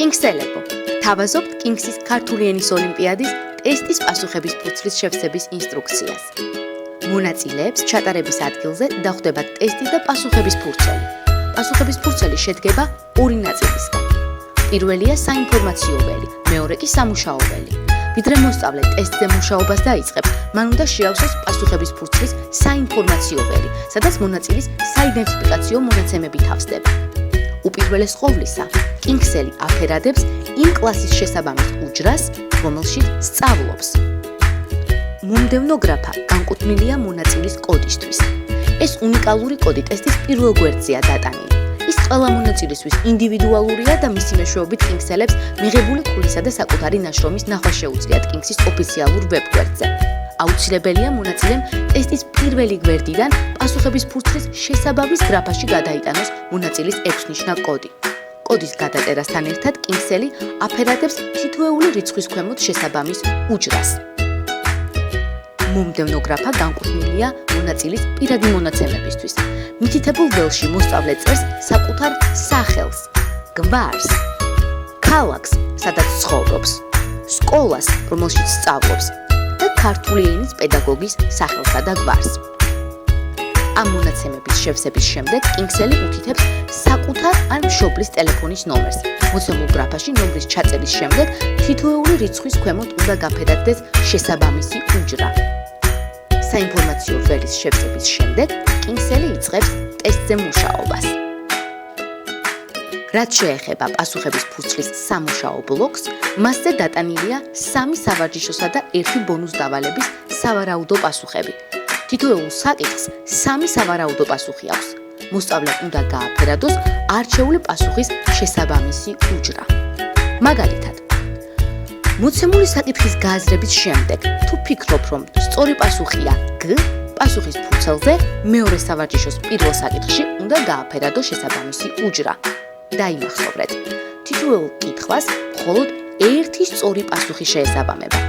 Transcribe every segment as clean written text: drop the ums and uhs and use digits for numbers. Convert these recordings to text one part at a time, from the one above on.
კინგსელებო, თავაზობთ კინგსის ქართული ენის ოლიმპიადის ტესტის პასუხების ფურცლის შევსების ინსტრუქციას. მონაწილეებს ჩატარების ადგილზე დახვდება ტესტი და პასუხების ფურცელი. პასუხების ფურცელი შედგება ორი ნაწილისგან. პირველია საინფორმაციო ველი, მეორე კი სამუშაო ველი. ვიდრე მოსწავლე ტესტზე მუშაობას დაიწყებს, მან უნდა შეავსოს პასუხების ფურცლის საინფორმაციო ველი, სადაც მონაწილის საიდენტიფიკაციო მონაცემები თავსდება. უპირველეს ყოვლისა, კინგსელი აფერადებს იმ კლასის შესაბამის უჯრას, რომელშიც სწავლობს. მომდევნო გრაფა განკუთვნილია მონაწილის კოდისთვის. ეს უნიკალური კოდი ტესტის პირველ გვერდზეა დატანილი. ის ყველა მონაწილისთვის ინდივიდუალურია და მისი მეშვეობით კინგსელებს მიღებული ქულისა და საკუთარი ნაშრომის ნახვა შეუძლიათ კინგსის ოფიციალურ ვებგვერდზე. აუცილებელია მონაწილემ ტესტის პირველი გვერდიდან პასუხების ფურცლის შესაბამის გრაფაში გადაიტანოს მონაწილის 6-ნიშნა კოდი. კოდის გადაწერასთან ერთად კინგსელი აფერადებს თითოეული რიცხვის ქვემოთ შესაბამის უჯრას. მომდევნო გრაფა განკუთვნილია მონაწილის პირადი მონაცემებისთვის. მითითებულ ველში მოსწავლე წერს საკუთარ სახელს, გვარს, ქალაქს, სადაც ცხოვრობს, სკოლას, რომელშიც სწავლობს და ქართული ენის პედაგოგის სახელსა და გვარს. ამ მონაცემების შევსების შემდეგ კინგსელი უთითებს საკუთარ ან მშობლის ტელეფონის ნომერს. მოცემულ გრაფაში ნომრის ჩაწერის შემდეგ თითოეული რიცხვის ქვემოთ უნდა გაფერადდეს შესაბამისი უჯრა. საინფორმაციო ველის შევსების შემდეგ კინგსელი იწყებს ტესტზე მუშაობას. რაც შეეხება პასუხების ფურცლის სამუშაო ბლოკს, მასზე დატანილია 3 სავარჯიშოსა და 1 ბონუს დავალების სავარაუდო პასუხები. თითოეულ საკითხს 3 სავარაუდო პასუხი აქვს. მოსწავლემ უნდა გააფერადოს არჩეული პასუხის შესაბამისი უჯრა. მაგალითად, მოცემული საკითხის გააზრების შემდეგ, თუ ფიქრობ, რომ სწორი პასუხია G, პასუხის ფურცელზე მეორე სავარჯიშოს პირველ საკითხში უნდა გააფერადოს შესაბამისი უჯრა. დაიმახსოვრეთ, თითოეულ კითხვას მხოლოდ ერთი სწორი პასუხი შეესაბამება.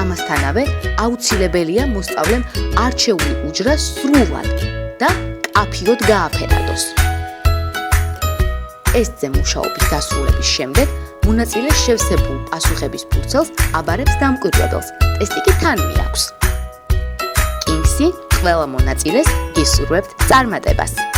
ამასთანავე, აუცილებელია მოსწავლემ არჩეული უჯრა სრულად და კაფიოდ გააფერადოს. ტესტზე მუშაობის დასრულების შემდეგ მონაწილე შევსებულ პასუხების ფურცელს აბარებს დამკვირვებელს. ტესტი კი თან მიაქვს. კინგსი ყველა მონაწილეს გისურვებთ წარმატებას.